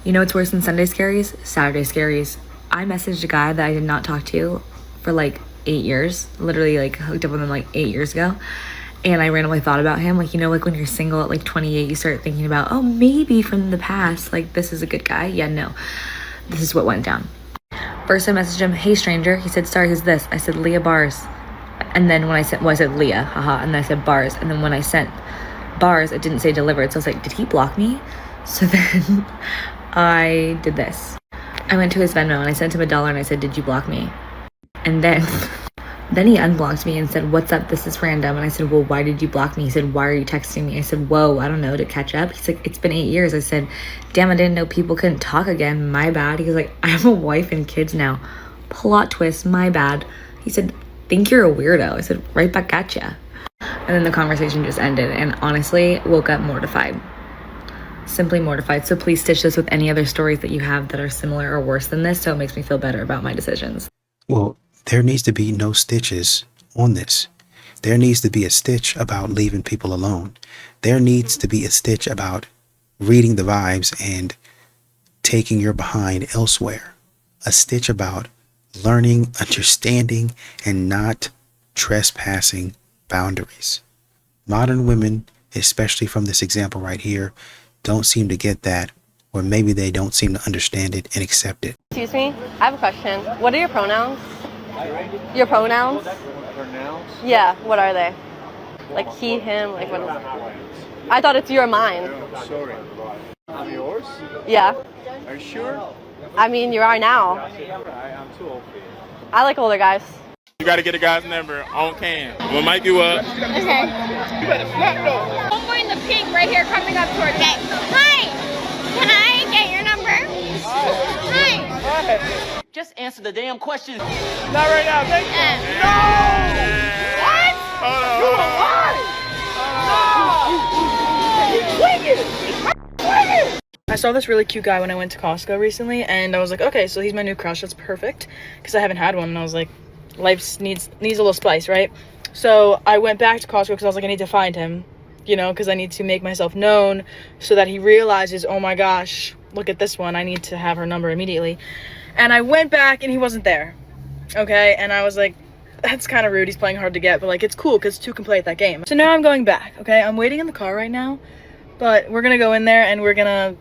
You know what's worse than Sunday scaries? Saturday scaries. I messaged a guy that I did not talk to for like 8 years. Literally like hooked up with him like 8 years ago. And I randomly thought about him. Like, you know, like when you're single at like 28, you start thinking about, oh, maybe from the past, like this is a good guy. Yeah, no. This is what went down. First I messaged him, hey stranger. He said, sorry, who's this? I said, Leah Bars. And then when I said, well, I said Leah, haha. And then I said Bars. And then when I sent Bars, it didn't say delivered. So I was like, did he block me? So then I did this. I went to his Venmo and I sent him $1 and I said, did you block me? And then he unblocked me and said, what's up? This is random. And I said, well, why did you block me? He said, why are you texting me? I said, whoa, I don't know, to catch up. He's like, it's been 8 years. I said, damn, I didn't know people couldn't talk again. My bad. He was like, I have a wife and kids now. Plot twist, my bad. He said, think you're a weirdo. I said, right back at ya. And then the conversation just ended and honestly woke up mortified. Simply mortified. So please stitch this with any other stories that you have that are similar or worse than this so it makes me feel better about my decisions. Well, there needs to be no stitches on this. There needs to be a stitch about leaving people alone. There needs to be a stitch about reading the vibes and taking your behind elsewhere. A stitch about learning, understanding, and not trespassing boundaries. Modern women, especially from this example right here, don't seem to get that, or maybe they don't seem to understand it and accept it. Excuse me, I have a question. What are your pronouns? Your pronouns? Pronouns? Yeah, what are they? Like he, him, like what is it? I thought it's your mine. No, sorry. I'm yours? Yeah. Are you sure? I mean, you are now. I'm too old for you. I like older guys. You gotta get a guy's number on cam. We'll mic you up. Okay. You better snap though. One more in the pink right here coming up towards me. Hi! Can I get your number? Hi! Just answer the damn question. Not right now, thank you. No! What? Hold on. I saw this really cute guy when I went to Costco recently and I was like, okay, so he's my new crush. That's perfect because I haven't had one and I was like, life needs a little spice, right? So I went back to Costco because I was like, I need to find him, you know, because I need to make myself known so that he realizes, oh my gosh, look at this one. I need to have her number immediately. And I went back and he wasn't there. Okay. And I was like, that's kind of rude. He's playing hard to get, but like, it's cool because two can play at that game. So now I'm going back. Okay. I'm waiting in the car right now, but we're going to go in there and we're going to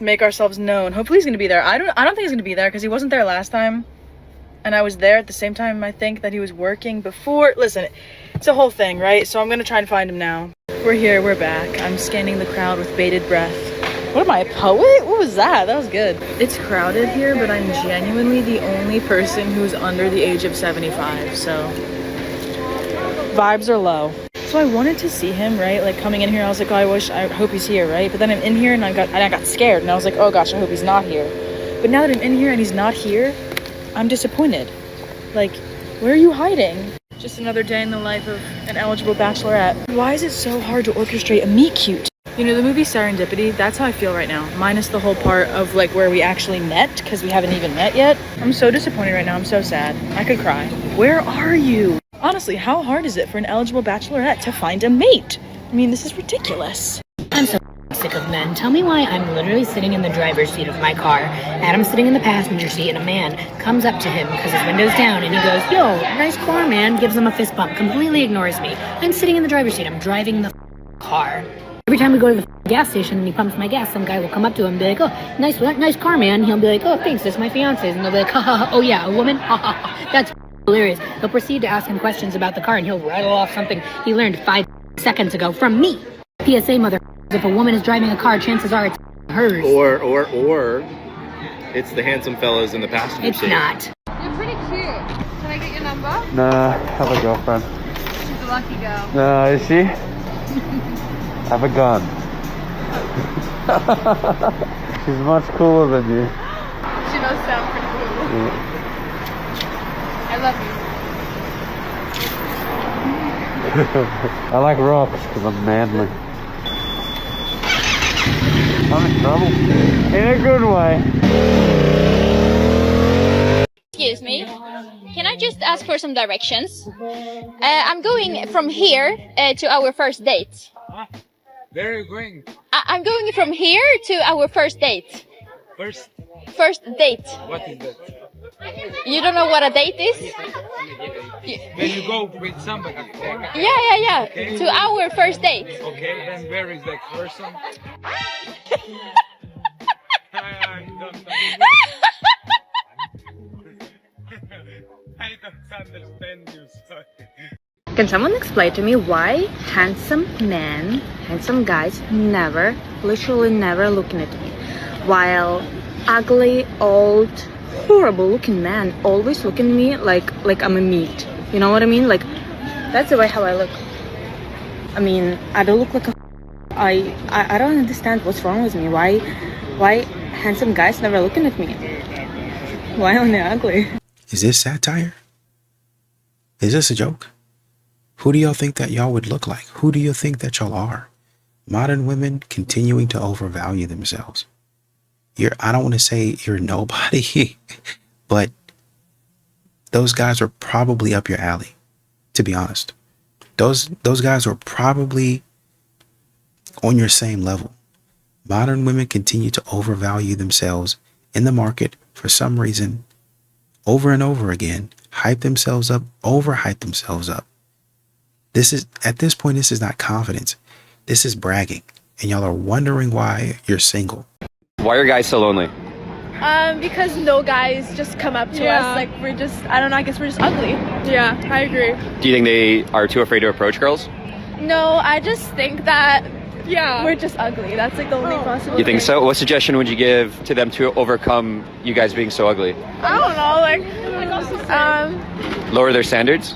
make ourselves known. Hopefully he's going to be there. I don't think he's going to be there because he wasn't there last time. And I was there at the same time, I think, that he was working before. Listen, it's a whole thing, right? So I'm going to try and find him now. We're here. We're back. I'm scanning the crowd with bated breath. What am I, a poet? What was that? That was good. It's crowded here, but I'm genuinely the only person who's under the age of 75, so vibes are low. So I wanted to see him, right? Like coming in here, I was like, oh, I hope he's here, right? But then I'm in here and I got scared and I was like, oh gosh, I hope he's not here. But now that I'm in here and he's not here, I'm disappointed. Like, where are you hiding? Just another day in the life of an eligible bachelorette. Why is it so hard to orchestrate a meet cute? You know, the movie Serendipity, that's how I feel right now. Minus the whole part of like where we actually met, because we haven't even met yet. I'm so disappointed right now. I'm so sad. I could cry. Where are you? Honestly, how hard is it for an eligible bachelorette to find a mate? I mean, this is ridiculous. I'm so sick of men. Tell me why I'm literally sitting in the driver's seat of my car. Adam's sitting in the passenger seat and a man comes up to him because his window's down and he goes, yo, nice car, man. Gives him a fist bump. Completely ignores me. I'm sitting in the driver's seat. I'm driving the car. Every time we go to the gas station and he pumps my gas, some guy will come up to him and be like, oh, nice car, man. He'll be like, oh, thanks, this is my fiance's. And they'll be like, ha ha ha, oh yeah, a woman? Ha ha ha. That's hilarious. He'll proceed to ask him questions about the car and he'll rattle off something he learned 5 seconds ago from me. PSA, mother, if a woman is driving a car, chances are it's hers. Or it's the handsome fellows in the passenger seat. It's not. You're pretty cute. Can I get your number? Nah, I have a girlfriend. She's a lucky girl. Nah, is she? I have a gun. She's much cooler than you. She does sound pretty cool. Yeah. I love you. I like rocks because I'm manly. I'm in trouble. In a good way. Excuse me. Can I just ask for some directions? I'm going from here to our first date. Where are you going? I'm going from here to our first date. First date. What is that? You don't know what a date is? When you go with somebody. Yeah. Okay. To our first date. Okay, then where is that person? I don't understand you, sorry. Can someone explain to me why handsome men, handsome guys literally never looking at me, while ugly, old, horrible looking men always look at me like I'm a meat. You know what I mean? Like, that's the way how I look. I mean, I don't look like a I don't understand what's wrong with me. Why handsome guys never looking at me? Why only ugly? Is this satire? Is this a joke? Who do y'all think that y'all would look like? Who do you think that y'all are? Modern women continuing to overvalue themselves. I don't want to say you're nobody, but those guys are probably up your alley, to be honest. Those guys are probably on your same level. Modern women continue to overvalue themselves in the market for some reason, over and over again, hype themselves up, overhype themselves up. At this point, this is not confidence. This is bragging. And y'all are wondering why you're single. Why are guys so lonely? Because no guys just come up to us. Like, we're just, I don't know, I guess we're just ugly. Yeah, I agree. Do you think they are too afraid to approach girls? No, I just think that, we're just ugly. That's like the only possible You think thing. so? What suggestion would you give to them to overcome you guys being so ugly? I don't know, Lower their standards?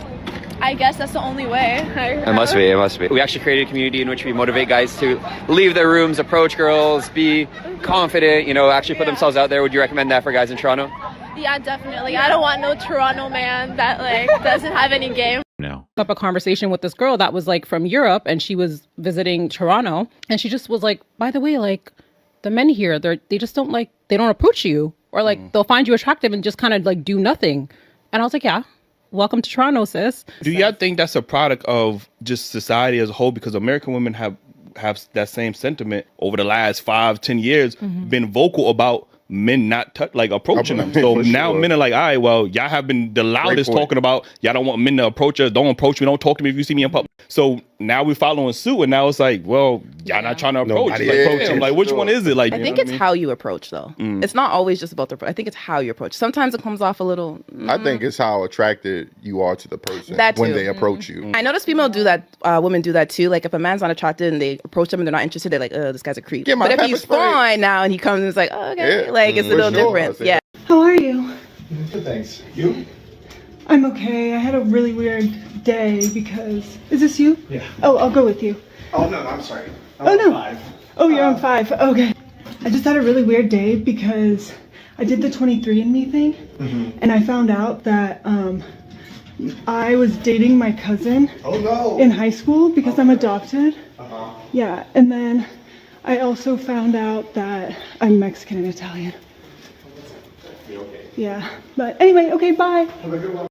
I guess that's the only way. It must be. We actually created a community in which we motivate guys to leave their rooms, approach girls, be confident, actually put themselves out there. Would you recommend that for guys in Toronto? Yeah, definitely. I don't want no Toronto man that like doesn't have any game. No. Up a conversation with this girl that was like from Europe, and she was visiting Toronto, and she just was like, by the way, like the men here, they just don't they don't approach you, or like they'll find you attractive and just kind of like do nothing. And I was like, yeah. Welcome to Toronto, sis. Do y'all think that's a product of just society as a whole? Because American women have that same sentiment over the last 5-10 years, been vocal about men not approaching them. So now men are like, all right, well, y'all have been the loudest talking about y'all don't want men to approach us. Don't approach me. Don't talk to me if you see me in public. So now we're following suit, and now it's like, well, y'all not trying to approach. I'm like, which one is it? Like, I think it's how you approach, though. It's not always just about the approach. I think it's how you approach. Sometimes it comes off a little. I think it's how attracted you are to the person when they approach you. I notice female do that. Women do that too. Like if a man's not attracted and they approach them and they're not interested, they're like, oh, this guy's a creep. But if he's fine now and he comes and it's like, oh, okay, like it's a little different. Yeah. How are you? Good, thanks. You? I'm okay. I had a really weird day because... Is this you? Yeah. Oh, I'll go with you. Oh, no, I'm sorry. I'm on 5. Oh, you're on 5. Okay. I just had a really weird day because I did the 23andMe thing, and I found out that I was dating my cousin in high school because I'm adopted. Yeah, and then I also found out that I'm Mexican and Italian. Yeah, but anyway, okay, bye. Have a good one.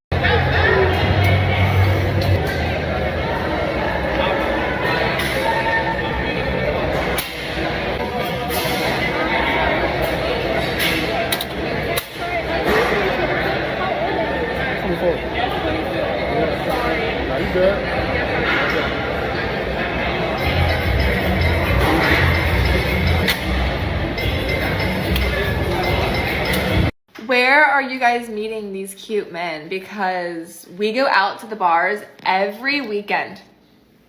Where are you guys meeting these cute men? Because we go out to the bars every weekend,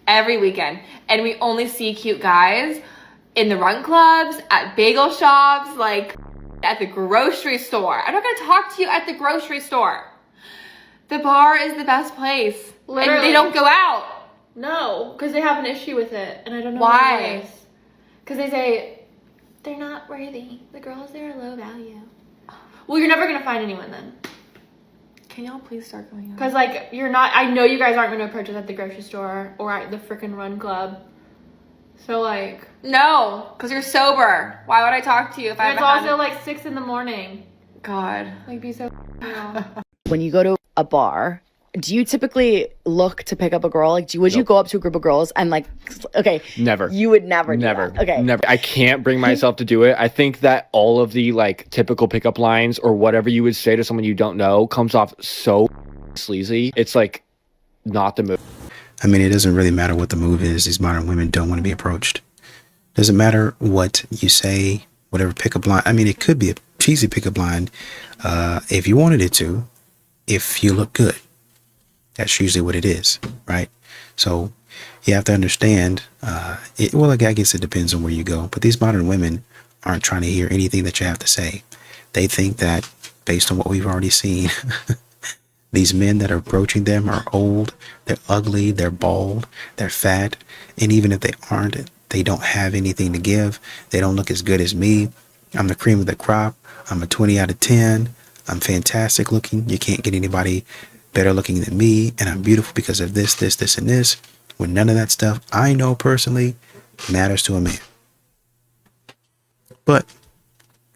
and we only see cute guys in the run clubs, at bagel shops, like at the grocery store. I'm not gonna talk to you at the grocery store. The bar is the best place. Literally. And they don't go out. No, because they have an issue with it, and I don't know why. Because they say they're not worthy. The girls there are low value. Well, you're never gonna find anyone then. Can y'all please start going on? Because like you're not. I know you guys aren't gonna approach us at the grocery store or at the frickin' run club. So like no, because you're sober. Why would I talk to you if I it's haven't also like 6 in the morning. God. Like be so. When you go to a bar do you typically look to pick up a girl? Like, would you go up to a group of girls and like, okay, never. You would never do Never. that. Okay. Never. I can't bring myself to do it. I think that all of the like typical pickup lines or whatever you would say to someone you don't know comes off so sleazy. It's like not the move. I mean, it doesn't really matter what the move is. These modern women don't want to be approached. Doesn't matter what you say, whatever pickup line. I mean, it could be a cheesy pickup line if you wanted it to, if you look good. That's usually what it is, right? So you have to understand, well, I guess it depends on where you go, but these modern women aren't trying to hear anything that you have to say. They think that based on what we've already seen, these men that are approaching them are old, they're ugly, they're bald, they're fat, and even if they aren't, they don't have anything to give. They don't look as good as me. I'm the cream of the crop. I'm a 20 out of 10. I'm fantastic looking. You can't get anybody better looking than me, and I'm beautiful because of this, and this. When none of that stuff, I know personally, matters to a man. But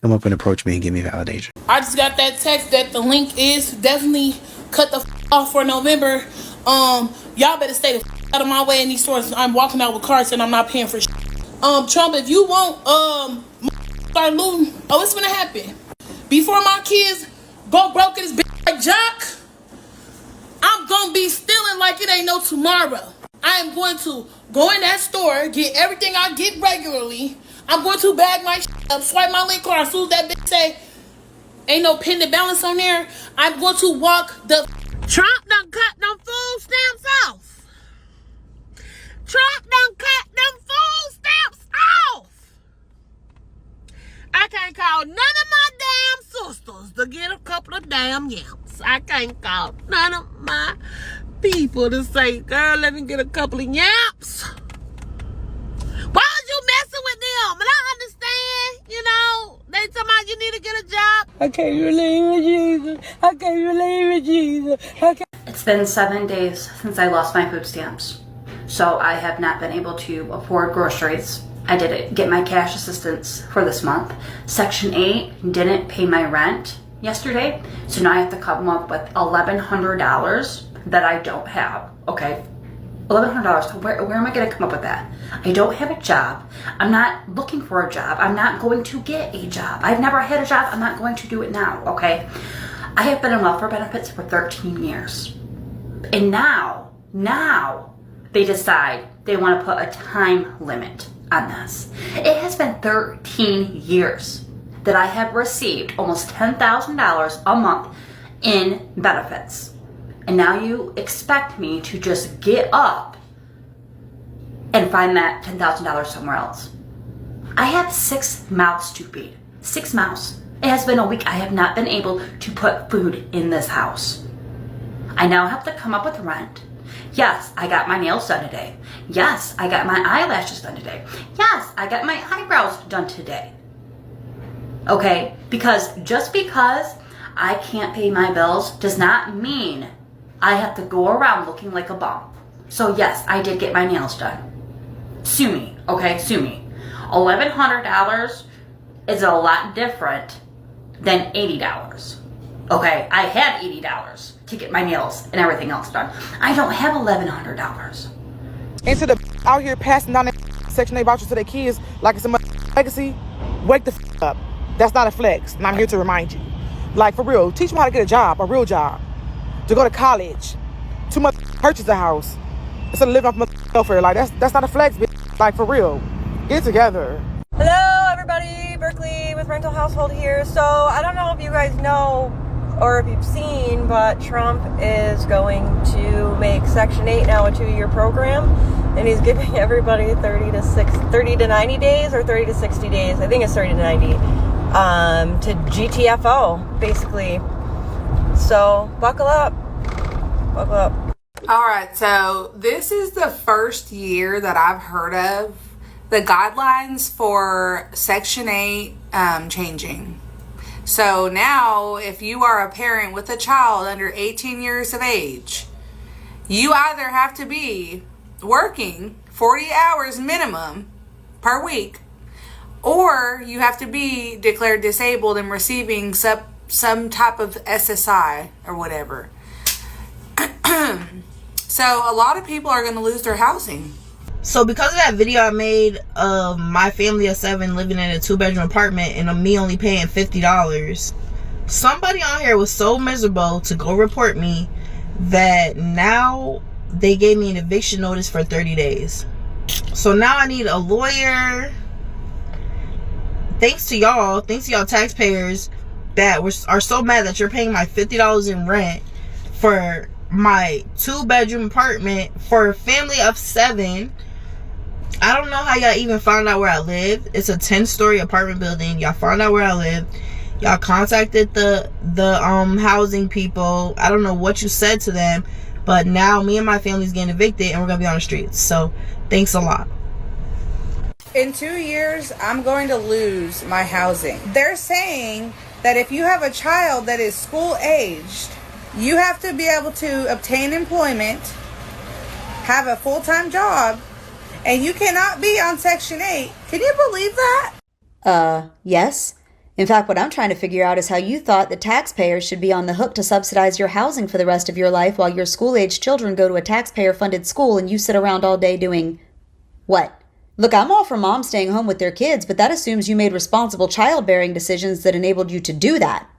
come up and approach me and give me validation. I just got that text that the link is definitely cut the off for November. Y'all better stay the out of my way in these stores. I'm walking out with cards and I'm not paying for Trump, if you won't start looting, it's gonna happen. Before my kids go broke in this bitch like Jock, I'm gonna be stealing like it ain't no tomorrow. I am going to go in that store, get everything I get regularly. I'm going to bag my up, swipe my link card. As soon as that bitch say ain't no pending balance on there, I'm going to walk the Trump done cut them food stamps off. Trump done cut them food stamps off. I can't call none of my damn sisters to get a couple of damn yams. I can't call none of my people to say, girl, let me get a couple of yams. Why was you messing with them? And I understand, they talking about you need to get a job. I can't believe it, Jesus. I can't believe it, Jesus. It's been 7 days since I lost my food stamps. So I have not been able to afford groceries. I didn't get my cash assistance for this month. Section 8 didn't pay my rent yesterday. So now I have to come up with $1,100 that I don't have. Okay, $1,100. So where am I going to come up with that? I don't have a job. I'm not looking for a job. I'm not going to get a job. I've never had a job. I'm not going to do it now. Okay, I have been on welfare benefits for 13 years. And now they decide they want to put a time limit on this. It has been 13 years that I have received almost $10,000 a month in benefits. And now you expect me to just get up and find that $10,000 somewhere else. I have 6 mouths to feed. 6 mouths. It has been a week. I have not been able to put food in this house. I now have to come up with rent. Yes, I got my nails done today. Yes, I got my eyelashes done today. Yes, I got my eyebrows done today. Okay? Because just because I can't pay my bills does not mean I have to go around looking like a bum. So yes, I did get my nails done. Sue me, okay? Sue me. $1,100 is a lot different than $80. Okay? I had $80 to get my nails and everything else done. I don't have $1,100. Into the out here passing down that Section 8 vouchers to their kids like it's a legacy, wake the up. That's not a flex, and I'm here to remind you. Like, for real, teach them how to get a job, a real job. To go to college, to purchase a house, instead of living off welfare. Like, that's not a flex, bitch. Like, for real. Get it together. Hello, everybody. Berkeley with Rental Household here. So, I don't know if you guys know or if you've seen, but Trump is going to make Section 8 now a 2-year program, and he's giving everybody 30 to 90 days or 30 to 60 days. I think it's 30 to 90 to GTFO, basically. So buckle up. All right, so this is the first year that I've heard of the guidelines for Section 8 changing. So now, if you are a parent with a child under 18 years of age, you either have to be working 40 hours minimum per week, or you have to be declared disabled and receiving some type of SSI or whatever. So a lot of people are going to lose their housing. So because of that video I made of my family of 7 living in a 2-bedroom apartment and me only paying $50, somebody on here was so miserable to go report me that now they gave me an eviction notice for 30 days. So now I need a lawyer. Thanks to y'all taxpayers that are so mad that you're paying my $50 in rent for my 2-bedroom apartment for a family of 7. I don't know how y'all even found out where I live. It's a 10-story apartment building. Y'all found out where I live. Y'all contacted the housing people. I don't know what you said to them, but now me and my family's getting evicted and we're gonna be on the streets. So thanks a lot. In 2 years, I'm going to lose my housing. They're saying that if you have a child that is school aged, you have to be able to obtain employment, have a full-time job, and you cannot be on Section 8. Can you believe that? Yes. In fact, what I'm trying to figure out is how you thought the taxpayers should be on the hook to subsidize your housing for the rest of your life while your school-aged children go to a taxpayer-funded school and you sit around all day doing what? Look, I'm all for moms staying home with their kids, but that assumes you made responsible childbearing decisions that enabled you to do that.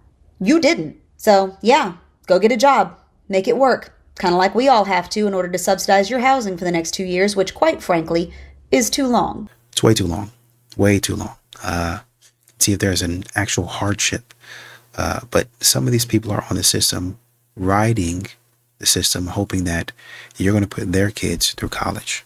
You didn't. So, yeah, go get a job. Make it work. Kind of like we all have to in order to subsidize your housing for the next 2 years, which, quite frankly, is too long. It's way too long. Way too long. See if there's an actual hardship. But some of these people are on the system, riding the system, hoping that you're going to put their kids through college.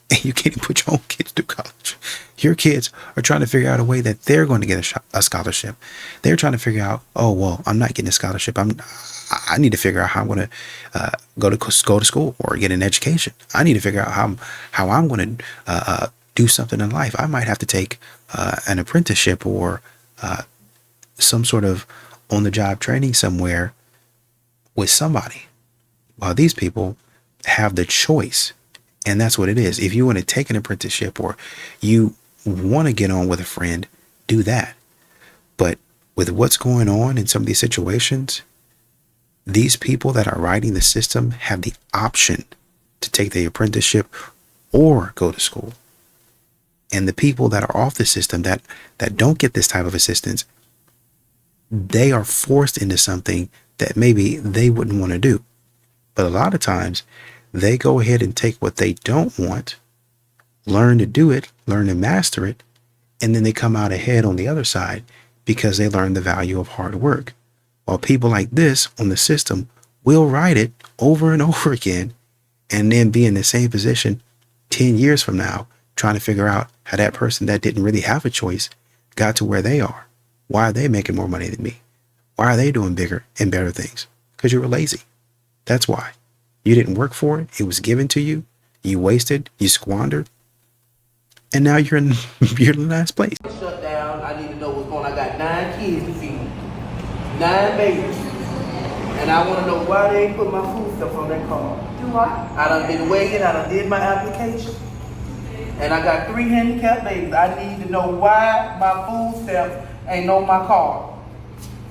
And you can't even put your own kids through college. Your kids are trying to figure out a way that they're going to get a scholarship. They're trying to figure out, oh, well, I'm not getting a scholarship. I need to figure out how I'm going to go to school or get an education. I need to figure out how I'm going to do something in life. I might have to take an apprenticeship or some sort of on-the-job training somewhere with somebody. While these people have the choice. And that's what it is. If you want to take an apprenticeship or you want to get on with a friend, do that. But with what's going on in some of these situations, these people that are riding the system have the option to take the apprenticeship or go to school. And the people that are off the system that don't get this type of assistance, they are forced into something that maybe they wouldn't want to do. But a lot of times, they go ahead and take what they don't want, learn to do it, learn to master it, and then they come out ahead on the other side because they learn the value of hard work. While people like this on the system will ride it over and over again and then be in the same position 10 years from now, trying to figure out how that person that didn't really have a choice got to where they are. Why are they making more money than me? Why are they doing bigger and better things? Because you were lazy. That's why. You didn't work for it. It was given to you. You wasted. You squandered. And now you're in the last place. Shut down. I need to know what's going on. I got 9 kids to feed. 9 babies. And I want to know why they ain't put my food stuff on that card. Do what? I done been waiting. I done did my application. And I got 3 handicapped babies. I need to know why my food stamps ain't on my card.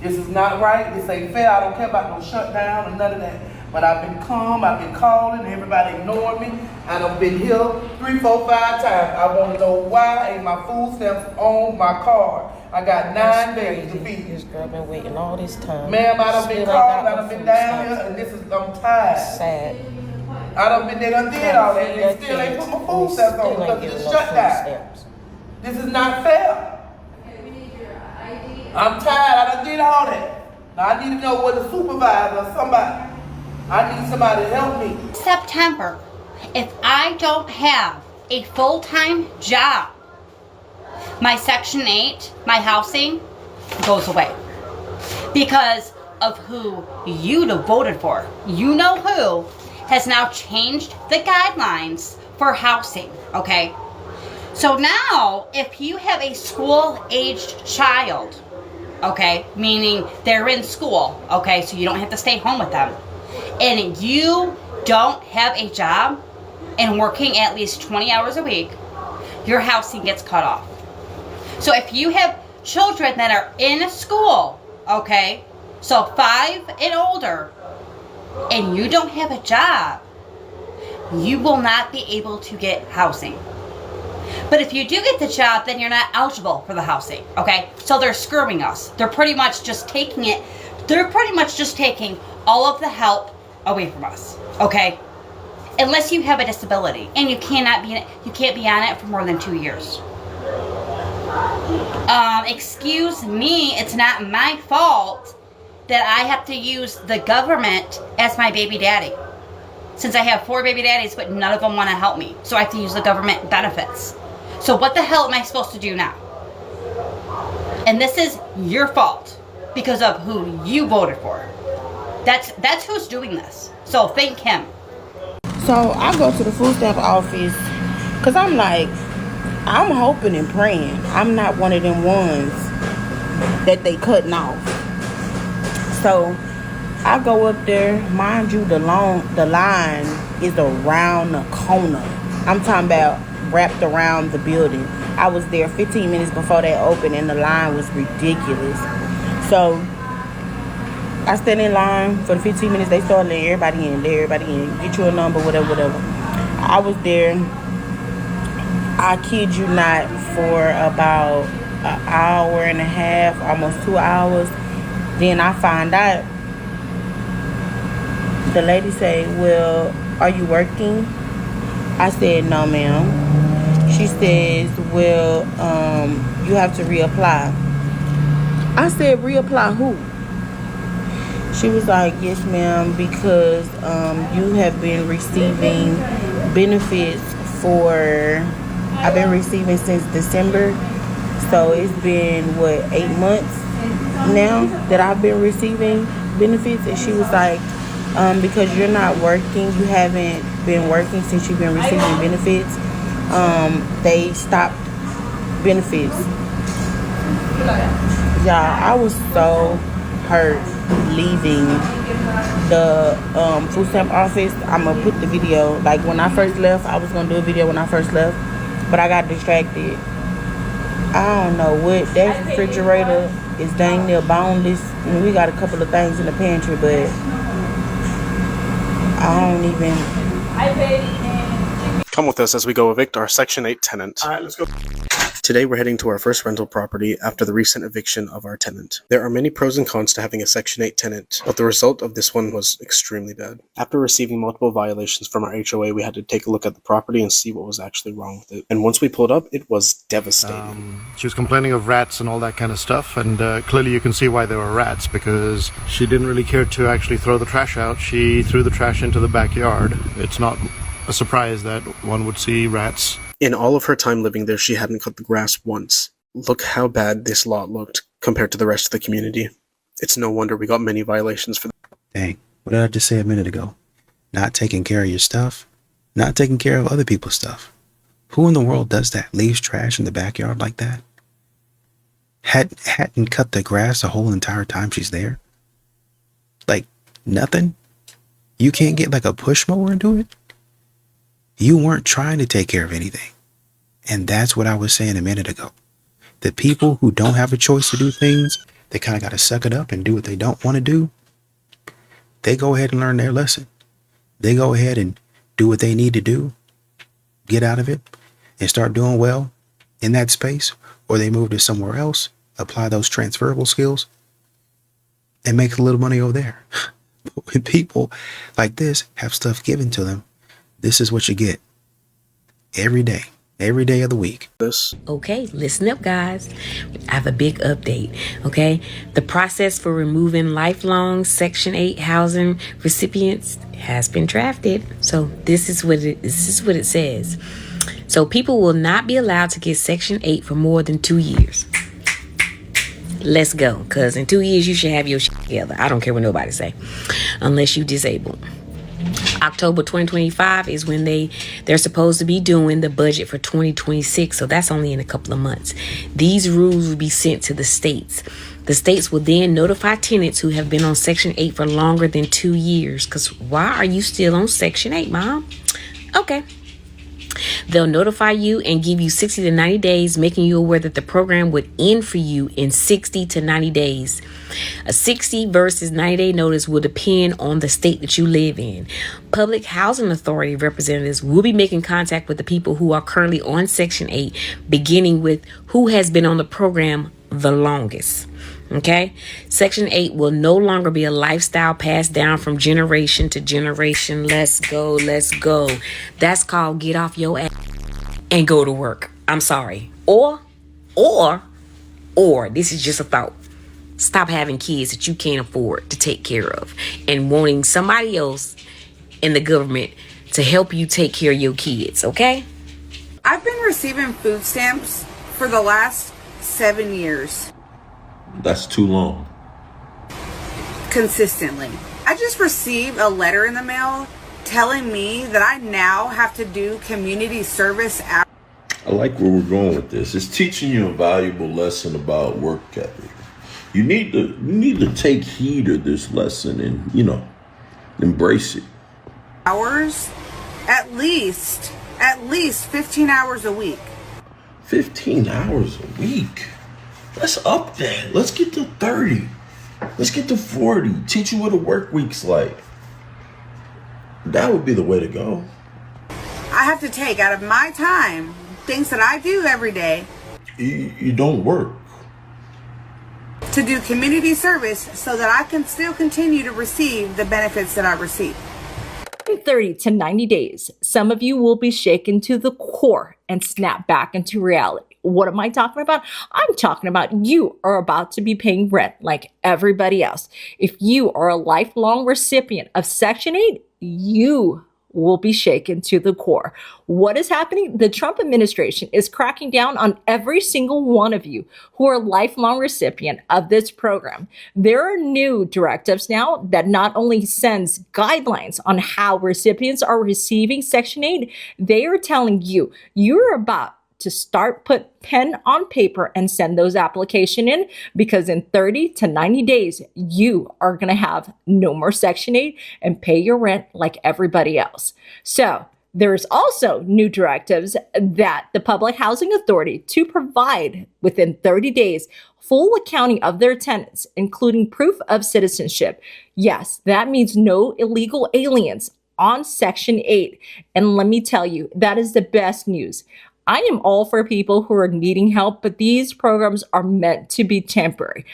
This is not right. This ain't fair. I don't care about no shutdown or none of that. But I've been calm, I've been calling, everybody ignoring me. And I've been here 3, 4, 5 times. I want to know why ain't my food stamps on my card. I got 9 babies to feed. This girl been waiting all this time. Ma'am, I done been calling, I done been down here, and I'm tired. Sad. I done been there, done did all that, and they still ain't put my food stamps on because it's shutdown. This is not fair. I'm tired, I done did all that. Now I need to know what a supervisor or somebody. I need somebody to help me. September, if I don't have a full-time job, my Section 8, my housing, goes away. Because of who you voted for. You know who has now changed the guidelines for housing, okay? So now, if you have a school-aged child, okay, meaning they're in school, okay, so you don't have to stay home with them, and you don't have a job and working at least 20 hours a week, your housing gets cut off. So if you have children that are in school, okay, so 5 and older, and you don't have a job, you will not be able to get housing. But if you do get the job, then you're not eligible for the housing, okay? So they're screwing us. They're pretty much just taking all of the help away from us, okay? Unless you have a disability and you can't be on it for more than 2 years. Excuse me, it's not my fault that I have to use the government as my baby daddy. Since I have 4 baby daddies, but none of them want to help me. So I have to use the government benefits. So what the hell am I supposed to do now? And this is your fault because of who you voted for. That's who's doing this. So thank him. So I go to the food stamp office because I'm like, I'm hoping and praying I'm not one of them ones that they cutting off. So I go up there, mind you, the line is around the corner. I'm talking about wrapped around the building. I was there 15 minutes before they opened and the line was ridiculous. So I stand in line for the 15 minutes. They start letting everybody in, get you a number, whatever. I was there, I kid you not, for about an hour and a half, almost 2 hours. Then I find out, the lady say, well, are you working? I said, no, ma'am. She says, well, you have to reapply. I said, reapply who? She was like, yes, ma'am, because you have been receiving benefits I've been receiving since December. So it's been, 8 months now that I've been receiving benefits. And she was like, because you're not working, you haven't been working since you've been receiving benefits, they stopped benefits. Yeah, I was so hurt leaving the food stamp office. I'm gonna put the video, like when I first left, I was gonna do a video when I first left, but I got distracted. I don't know what, that refrigerator is dang near boneless. I mean, we got a couple of things in the pantry, but I don't even. Come with us as we go evict our Section 8 tenant. All right, let's go. Today we're heading to our first rental property after the recent eviction of our tenant. There are many pros and cons to having a Section 8 tenant, but the result of this one was extremely bad. After receiving multiple violations from our HOA, we had to take a look at the property and see what was actually wrong with it. And once we pulled up, it was devastating. She was complaining of rats and all that kind of stuff, and clearly you can see why there were rats, because she didn't really care to actually throw the trash out. She threw the trash into the backyard. It's not a surprise that one would see rats. In all of her time living there, she hadn't cut the grass once. Look how bad this lot looked compared to the rest of the community. It's no wonder we got many violations for that. Dang, what did I just say a minute ago? Not taking care of your stuff, not taking care of other people's stuff. Who in the world does that? Leaves trash in the backyard like that? Hadn't cut the grass the whole entire time she's there? Like, nothing? You can't get like a push mower and do it? You weren't trying to take care of anything. And that's what I was saying a minute ago. The people who don't have a choice to do things, they kind of got to suck it up and do what they don't want to do. They go ahead and learn their lesson. They go ahead and do what they need to do, get out of it, and start doing well in that space, or they move to somewhere else, apply those transferable skills, and make a little money over there. When people like this have stuff given to them, this is what you get every day of the week. Okay, listen up, guys. I have a big update. Okay, the process for removing lifelong Section 8 housing recipients has been drafted. So this is what it says. So people will not be allowed to get Section 8 for more than 2 years. Let's go, because in 2 years you should have your shit together. I don't care what nobody say, unless you disabled. October 2025 is when they're supposed to be doing the budget for 2026, so that's only in a couple of months. These rules will be sent to the states. The states will then notify tenants who have been on Section 8 for longer than 2 years. Because why are you still on Section 8, Mom? Okay. They'll notify you and give you 60 to 90 days, making you aware that the program would end for you in 60 to 90 days. A 60 versus 90-day notice will depend on the state that you live in. Public Housing Authority representatives will be making contact with the people who are currently on Section 8, beginning with who has been on the program the longest. Okay? Section 8 will no longer be a lifestyle passed down from generation to generation. Let's go, let's go. That's called get off your ass and go to work. I'm sorry. Or, this is just a thought. Stop having kids that you can't afford to take care of and wanting somebody else in the government to help you take care of your kids, okay? I've been receiving food stamps for the last 7 years. That's too long. Consistently. I just received a letter in the mail telling me that I now have to do community service after. I like where we're going with this. It's teaching you a valuable lesson about work ethic. You need to take heed of this lesson and, embrace it. Hours? At least 15 hours a week. 15 hours a week? Let's up that. Let's get to 30. Let's get to 40. Teach you what a work week's like. That would be the way to go. I have to take out of my time things that I do every day. You don't work. To do community service so that I can still continue to receive the benefits that I receive. In 30 to 90 days, some of you will be shaken to the core and snap back into reality. What am I talking about? I'm talking about you are about to be paying rent like everybody else. If you are a lifelong recipient of Section 8, you will be shaken to the core. What is happening? The Trump administration is cracking down on every single one of you who are lifelong recipient of this program. There are new directives now that not only sends guidelines on how recipients are receiving Section 8, they are telling you, you're about to start put pen on paper and send those application in, because in 30 to 90 days, you are going to have no more Section 8 and pay your rent like everybody else. So there's also new directives that the Public Housing Authority to provide within 30 days full accounting of their tenants, including proof of citizenship. Yes, that means no illegal aliens on Section 8. And let me tell you, that is the best news. I am all for people who are needing help, but these programs are meant to be temporary.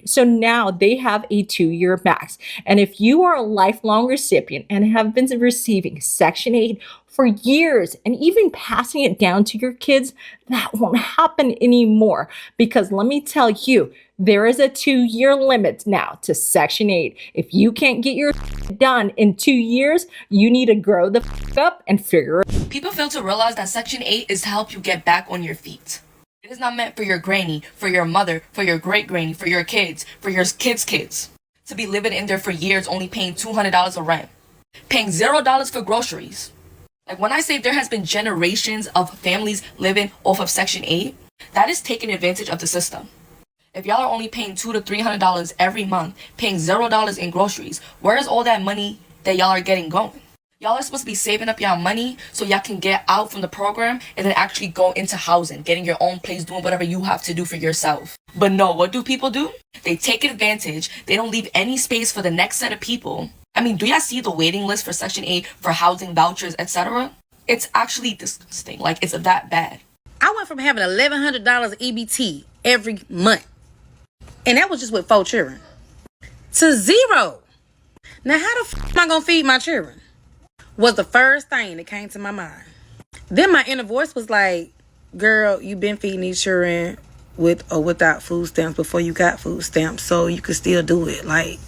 So now they have a 2-year max. And if you are a lifelong recipient and have been receiving Section 8 for years and even passing it down to your kids, that won't happen anymore. Because let me tell you, there is a 2-year limit now to Section 8. If you can't get your done in 2 years, you need to grow the up and figure it out. People fail to realize that Section 8 is to help you get back on your feet. It is not meant for your granny, for your mother, for your great-granny, for your kids, for your kids' to be living in there for years only paying $200 of rent, paying $0 for groceries. Like when I say there has been generations of families living off of Section 8, that is taking advantage of the system. If y'all are only paying $200 to $300 every month, paying $0 in groceries, where is all that money that y'all are getting going? Y'all are supposed to be saving up y'all money so y'all can get out from the program and then actually go into housing, getting your own place, doing whatever you have to do for yourself. But no, what do people do? They take advantage. They don't leave any space for the next set of people. I mean, do y'all see the waiting list for Section 8 for housing vouchers, etc.? It's actually disgusting. Like, it's that bad. I went from having $1,100 EBT every month, and that was just with 4 children, to 0. Now, how the f am I gonna feed my children? Was the first thing that came to my mind. Then my inner voice was like, girl, you've been feeding these children with or without food stamps before you got food stamps, so you could still do it. Like,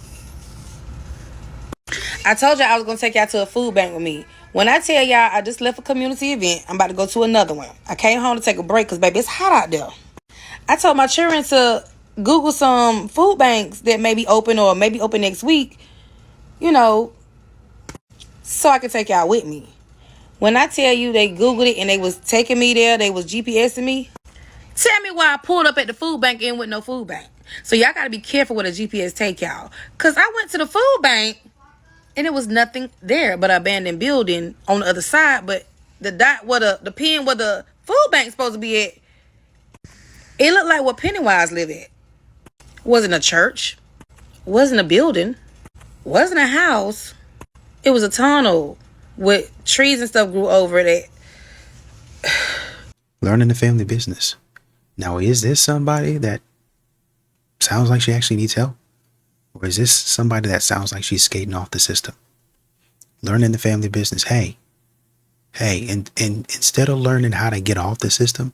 I told y'all I was gonna take y'all to a food bank with me. When I tell y'all I just left a community event, I'm about to go to another one. I came home to take a break because, baby, it's hot out there. I told my children to Google some food banks that may be open or maybe open next week, so I could take y'all with me. When I tell you they Googled it and they was taking me there, they was GPSing me. Tell me why I pulled up at the food bank and with no food bank. So y'all got to be careful with a GPS take y'all. Because I went to the food bank and it was nothing there but an abandoned building on the other side. But the dot where the pin where the food bank's supposed to be at, it looked like where Pennywise lived at. Wasn't a church. Wasn't a building. Wasn't a house. It was a tunnel with trees and stuff grew over it. Learning the family business. Now, is this somebody that sounds like she actually needs help? Or is this somebody that sounds like she's skating off the system? Learning the family business. Hey, and instead of learning how to get off the system,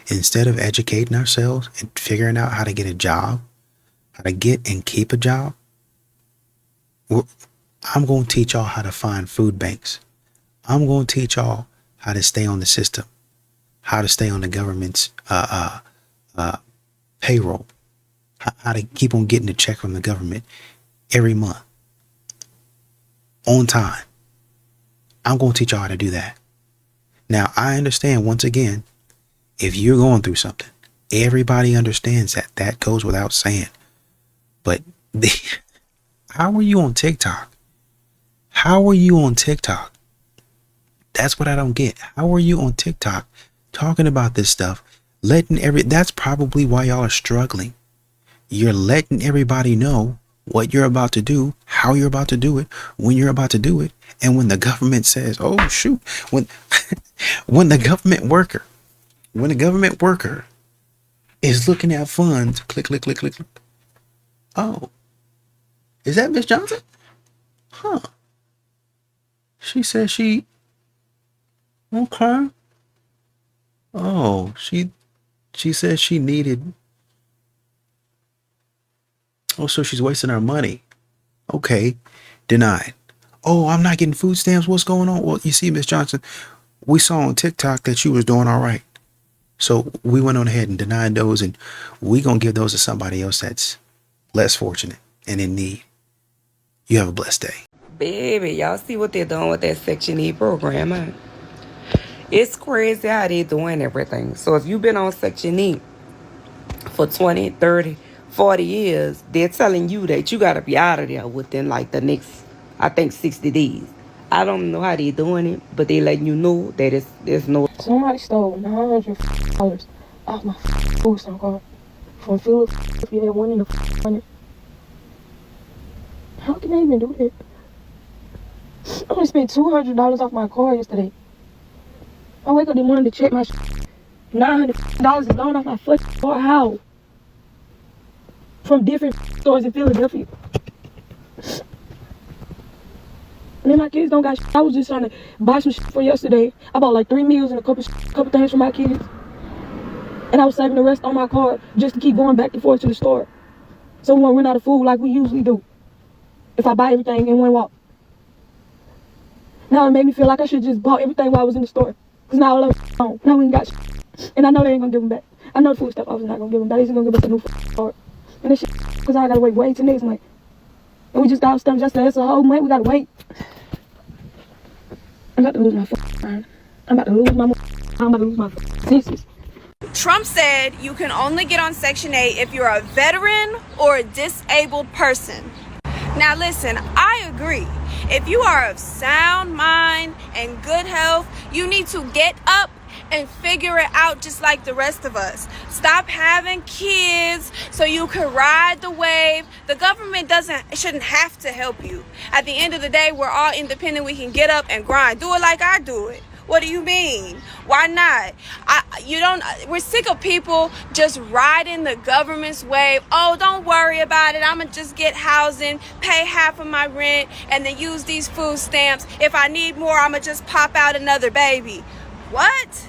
instead of educating ourselves and figuring out how to get a job, how to get and keep a job, I'm going to teach y'all how to find food banks. I'm going to teach y'all how to stay on the system, how to stay on the government's payroll, how to keep on getting a check from the government every month on time. I'm going to teach y'all how to do that. Now, I understand, once again, if you're going through something, everybody understands that. That goes without saying. But how are you on TikTok? How are you on TikTok? That's what I don't get. How are you on TikTok talking about this stuff? That's probably why y'all are struggling. You're letting everybody know what you're about to do, how you're about to do it, when you're about to do it. And when the government says, oh shoot, when the government worker is looking at funds, click. Oh, is that Miss Johnson? Huh. She said she, okay. Oh, she said she needed, oh, so she's wasting our money. Okay, denied. Oh, I'm not getting food stamps. What's going on? Well, you see, Miss Johnson, we saw on TikTok that you was doing all right. So we went on ahead and denied those, and we gonna give those to somebody else that's less fortunate and in need. You have a blessed day. Baby, y'all see what they're doing with that Section 8 program, huh? It's crazy how they're doing everything. So if you've been on Section 8 for 20, 30, 40 years, they're telling you that you got to be out of there within like the next, I think, 60 days. I don't know how they're doing it, but they letting you know that there's no... Somebody stole $900 off my food stamp card from Philadelphia that went in the money. How can they even do that? I only spent $200 off my car yesterday. I wake up this morning to check my $900 is gone off my fucking car. How? From different stores in Philadelphia. And then my kids don't got shit. I was just trying to buy some shit for yesterday. I bought like 3 meals and a couple things for my kids. And I was saving the rest on my card just to keep going back and forth to the store. So we won't run out of food like we usually do. If I buy everything in one walk. Now it made me feel like I should just bought everything while I was in the store. Because now all of it's gone. Now we ain't got shit. And I know they ain't gonna give them back. I know the food stamp office not gonna give them back. They're just gonna give us a new card. And this shit, because I gotta wait way till next month. And we just got stamps yesterday. It's a whole month. We gotta wait. I'm about to lose my mind. I'm about to lose my senses. Trump said you can only get on Section 8 if you're a veteran or a disabled person. Now listen, I agree. If you are of sound mind and good health, you need to get up and figure it out just like the rest of us. Stop having kids so you can ride the wave. The government shouldn't have to help you. At the end of the day, we're all independent. We can get up and grind. Do it like I do it. What do you mean? Why not? We're sick of people just riding the government's wave. Oh, don't worry about it. I'm going to just get housing, pay half of my rent, and then use these food stamps. If I need more, I'm going to just pop out another baby. What?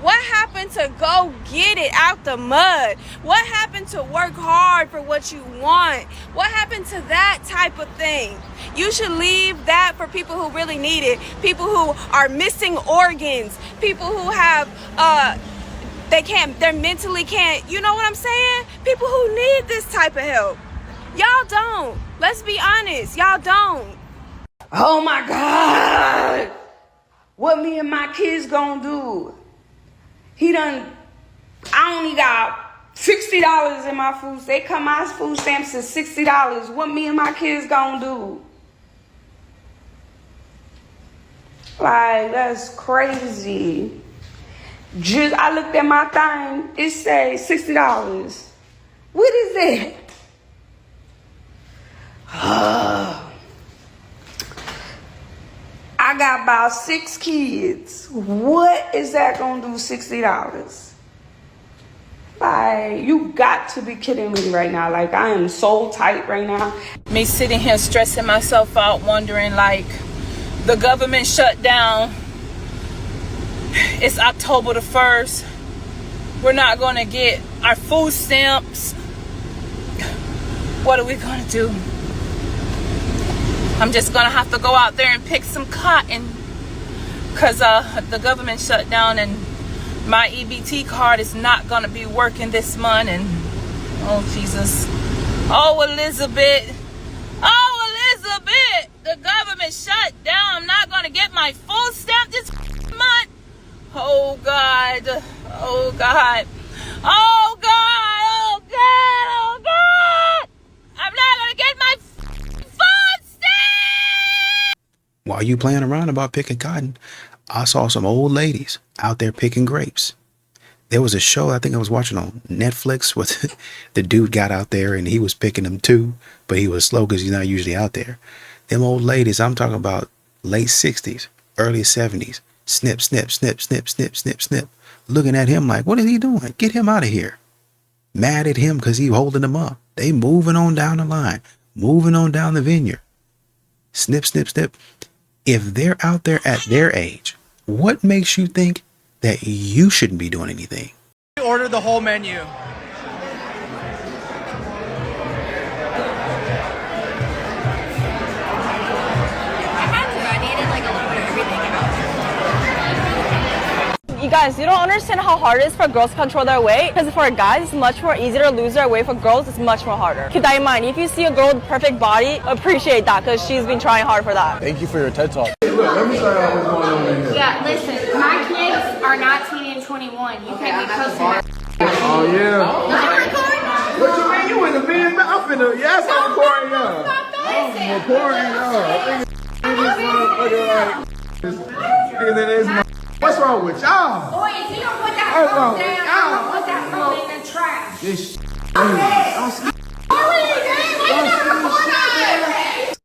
What happened to go get it out the mud? What happened to work hard for what you want? What happened to that type of thing? You should leave that for people who really need it. People who are missing organs. People who have, they mentally can't, you know what I'm saying? People who need this type of help. Y'all don't. Let's be honest. Y'all don't. Oh my God! What me and my kids gonna do? I only got $60 in my food. They cut my food stamps to $60. What me and my kids gonna do? Like, that's crazy. Just, I looked at my thing, it say $60. What is that? I got about 6 kids. What is that gonna do $60? Like, you got to be kidding me right now. Like, I am so tight right now. Me sitting here stressing myself out, wondering, like, the government shut down. It's October the 1st. We're not gonna get our food stamps. What are we gonna do? I'm just gonna have to go out there and pick some cotton, because the government shut down and my EBT card is not gonna be working this month. And oh Jesus, oh Elizabeth, the government shut down. I'm not gonna get my food stamp this month. Oh God, oh God, oh God, oh God, oh God, I'm not gonna get my food stamp. While you playing around about picking cotton, I saw some old ladies out there picking grapes. There was a show I think I was watching on Netflix with the dude got out there and he was picking them too, but he was slow because he's not usually out there. Them old ladies, I'm talking about late 60s, early 70s, snip, snip, snip, snip, snip, snip, snip. Looking at him like, what is he doing? Get him out of here. Mad at him because he's holding them up. They moving on down the line, moving on down the vineyard. Snip, snip, snip. If they're out there at their age, what makes you think that you shouldn't be doing anything? Order the whole menu. You guys, you don't understand how hard it is for girls to control their weight. Because for guys, it's much more easier to lose their weight. For girls, it's much more harder. Keep that in mind. If you see a girl with a perfect body, appreciate that because she's been trying hard for that. Thank you for your TED Talk. Hey, look, let me show y'all what's going on in here. Yeah, listen, my kids are 19 and 21. You can't be posting that. Oh, yeah. What you mean? You in the video? I'm finna, yes, I'm recording y'all. I'm recording y'all. I think this motherfucker like, this my. What's wrong with y'all? Boy, if you don't put that phone down, I'm gonna put that phone in the trash. This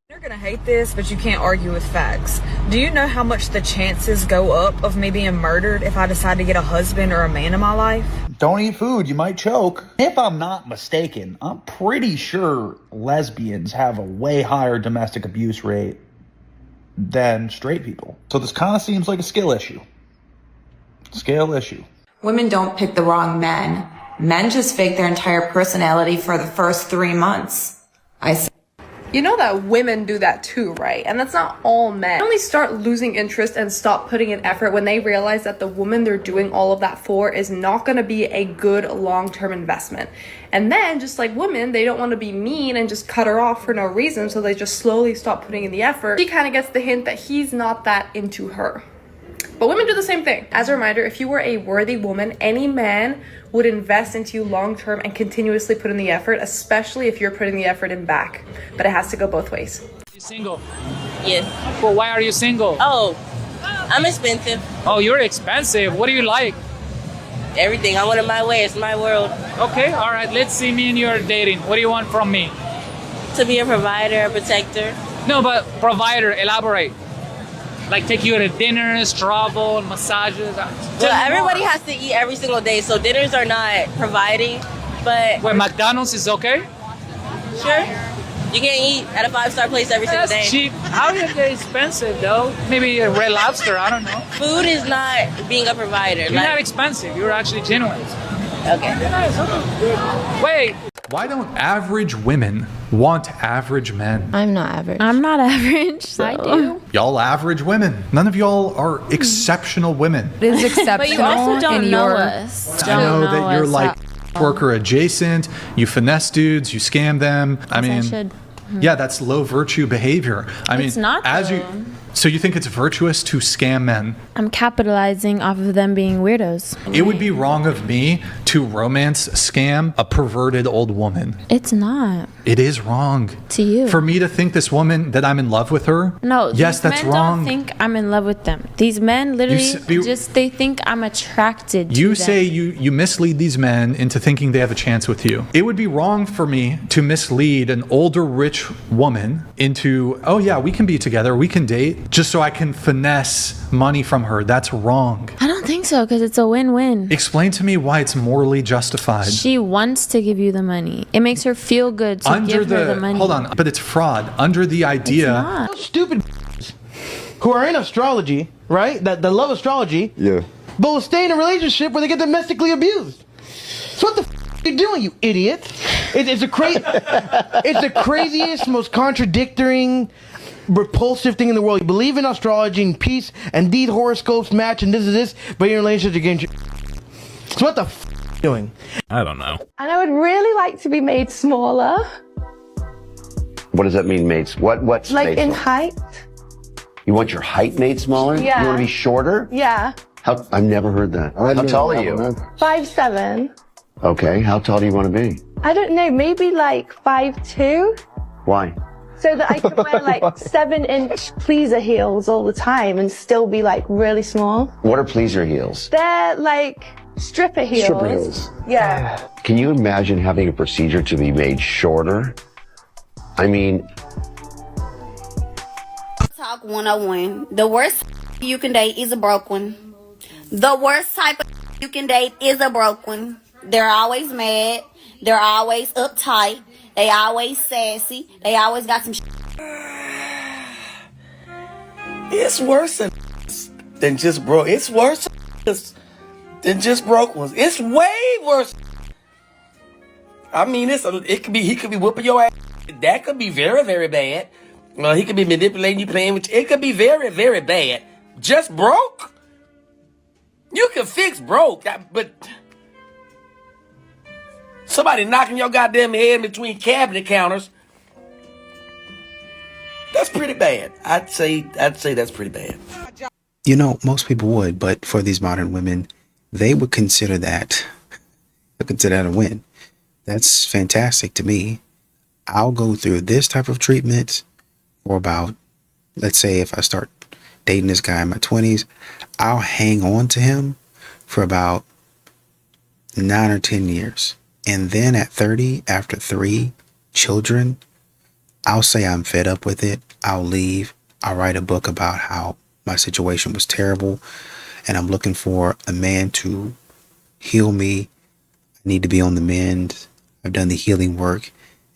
You're gonna hate this, but you can't argue with facts. Do you know how much the chances go up of me being murdered if I decide to get a husband or a man in my life? Don't eat food, you might choke. If I'm not mistaken, I'm pretty sure lesbians have a way higher domestic abuse rate than straight people. So this kind of seems like a skill issue. Women don't pick the wrong men. Men just fake their entire personality for the first 3 months. You know that women do that too, right? And that's not all men. They only start losing interest and stop putting in effort when they realize that the woman they're doing all of that for is not going to be a good long-term investment. And then, just like women, they don't want to be mean and just cut her off for no reason, so they just slowly stop putting in the effort. She kind of gets the hint that he's not that into her. But women do the same thing. As a reminder, if you were a worthy woman, any man would invest into you long-term and continuously put in the effort, especially if you're putting the effort in back. But it has to go both ways. You single? Yes. Well, why are you single? Oh, I'm expensive. Oh, you're expensive. What do you like? Everything. I want it my way. It's my world. Okay, all right. Let's see me and you are dating. What do you want from me? To be a provider, a protector. No, but provider, elaborate. Like take you to dinners, travel, massages. Well, everybody has to eat every single day, so dinners are not providing, but... Wait, McDonald's is okay? Sure. You can eat at a 5-star place every single day. That's cheap. How is it expensive, though? Maybe a Red Lobster, I don't know. Food is not being a provider. You're not expensive. You're actually genuine. Okay. Wait. Why don't average women want average men? I'm not average. I'm not average. So. I do. Y'all average women. None of y'all are exceptional women. It is exceptional. But you also don't know us. I know that you're like worker adjacent. You finesse dudes. You scam them. I mean, yeah, that's low virtue behavior. I mean, it's not as though. you. So you think it's virtuous to scam men? I'm capitalizing off of them being weirdos. It would be wrong of me to romance scam a perverted old woman. It's not. It is wrong. To you. For me to think this woman, that I'm in love with her? No. Yes, that's men wrong. Don't think I'm in love with them. These men literally they think I'm attracted to them. You say you mislead these men into thinking they have a chance with you. It would be wrong for me to mislead an older rich woman into, oh yeah, we can be together, we can date, just so I can finesse money from her. That's wrong. I don't think so, because it's a win-win. Explain to me why it's morally justified. She wants to give you the money. It makes her feel good to give her the money. Hold on, but it's fraud. Under the idea... Stupid who are in astrology, right? That love astrology. Yeah. But will stay in a relationship where they get domestically abused. So what the are you doing, you idiot? It's the craziest, most contradicting, repulsive thing in the world. You believe in astrology and peace, and these horoscopes match, and this, but your relationship you're getting. So what the are you doing? I don't know. And I would really like to be made smaller. What does that mean, mates? What's like made in smaller? height? You want your height made smaller? Yeah. You want to be shorter? Yeah. I've never heard that. How tall are you? 5'7". Okay. How tall do you want to be? I don't know, maybe like 5'2". Why? So that I could wear like 7-inch pleaser heels all the time and still be like really small. What are pleaser heels? They're like stripper heels. Stripper heels. Yeah. Can you imagine having a procedure to be made shorter? I mean... Talk 101. The worst you can date is a broke one. The worst type of you can date is a broke one. They're always mad. They're always uptight. They always sassy. They always got some It's worse than just broke. It's worse than just broke ones. It's way worse. I mean, he could be whooping your ass. That could be very, very bad. He could be manipulating you, playing with you. It could be very, very bad. Just broke? You can fix broke, but somebody knocking your goddamn head between cabinet counters, that's pretty bad. I'd say that's pretty bad. You know, most people would, but for these modern women, they would consider that a win. That's fantastic to me. I'll go through this type of treatment for about, let's say if I start dating this guy in my 20s, I'll hang on to him for about 9 or 10 years. And then at 30, after 3 children, I'll say I'm fed up with it. I'll leave. I'll write a book about how my situation was terrible and I'm looking for a man to heal me. I need to be on the mend. I've done the healing work.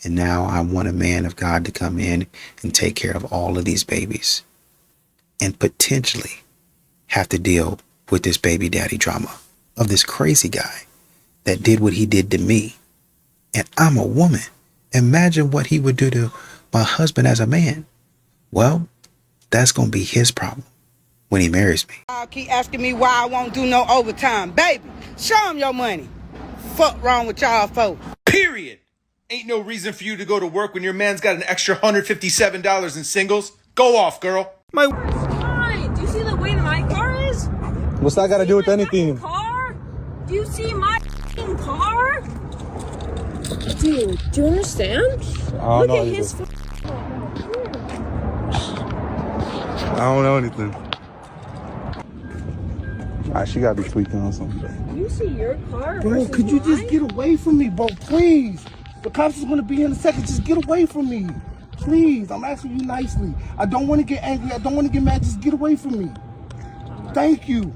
And now I want a man of God to come in and take care of all of these babies and potentially have to deal with this baby daddy drama of this crazy guy that did what he did to me. And I'm a woman. Imagine what he would do to my husband as a man. Well, that's going to be his problem when he marries me. Y'all keep asking me why I won't do no overtime. Baby, show him your money. Fuck wrong with y'all folks. Period. Ain't no reason for you to go to work when your man's got an extra $157 in singles. Go off, girl. Fine. Do you see the way my car is? What's that got to do with anything? Car? Do you see my car? Dude, do you understand? Look at his. I don't know anything. She gotta be tweaking on something. You see your car? Bro, could you just get away from me, bro? Please. The cops is gonna be here in a second. Just get away from me. Please. I'm asking you nicely. I don't want to get angry. I don't want to get mad. Just get away from me. Thank you.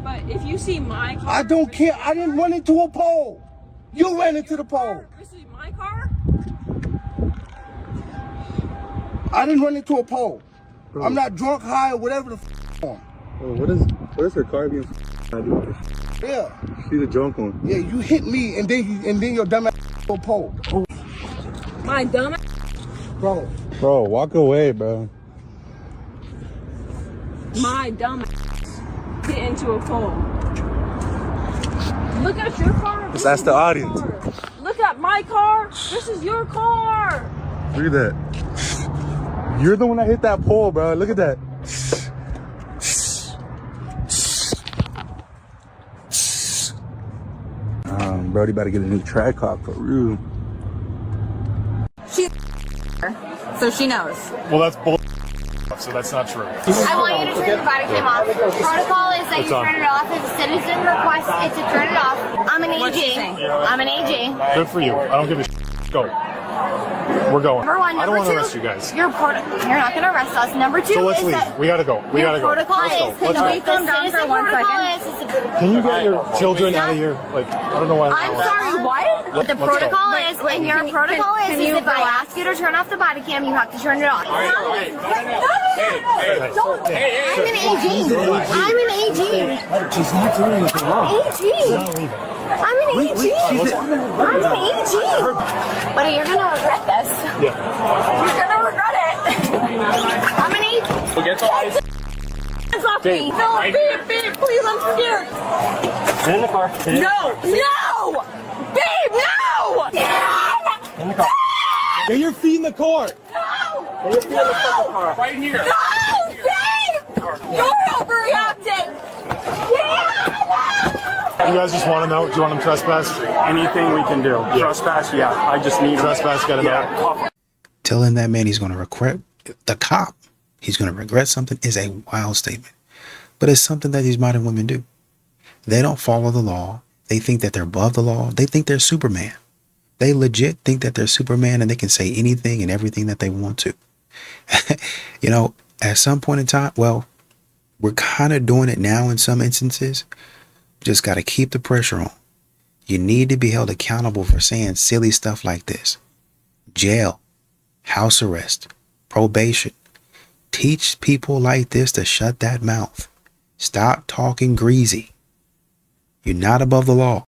But if you see my car, I don't care. I didn't run into a pole. You ran into the pole. versus my car. I didn't run into a pole. Bro. I'm not drunk, high, or whatever the f*** What is her car being I do with this? Yeah. She's a drunk one. Yeah, you hit me and then your dumb ass to a pole. My dumb Bro, walk away, bro. My dumb hit into a pole. Look at your car. That's the audience. Look at my car. This is your car. Look at that. You're the one that hit that pole, bro. Look at that. Brody about to get a new track cock for real. She's so she knows. Well, that's bull. So that's not true. I want you to turn your body cam off. Protocol is that you turn it off. If a citizen requests it to turn it off. I'm an AG. I'm an AG. Good for you. I don't give a shit. Go. We're going. Number one. I don't Number want to two, arrest you guys. you're not going to arrest us. Number two So let's is leave. that We gotta go. We gotta go. protocol Let's go. is Let's the go. citizen protocol is. Can you get your children out of here? Like, I don't know why. I'm sorry, what? The Let's go. protocol is, and your protocol is if I ask you to turn off the body cam, you have to turn it off. I'm an AG. I'm an AG. She's not doing anything wrong. AG. I'm an AG. I'm an AG. But you're gonna regret this. Yeah. You're gonna regret it. I'm an AG. We'll get to Hands off me. No, babe, please, I'm scared. Get in the car. No! Babe, no! In the car. Get your feet in the car. No! Get your feet in the fucking car. Right here. No, babe! You're overreacting! You guys just want him out? Do you want him trespass? Anything we can do. Trespass, yeah. I just need trespass. Get him out. Telling that man he's going to regret the cop. He's going to regret something is a wild statement. But it's something that these modern women do. They don't follow the law. They think that they're above the law. They think they're Superman. They legit think that they're Superman and they can say anything and everything that they want to. You know, at some point in time, well, we're kind of doing it now in some instances. Just got to keep the pressure on. You need to be held accountable for saying silly stuff like this. Jail, house arrest, probation. Teach people like this to shut that mouth. Stop talking greasy. You're not above the law.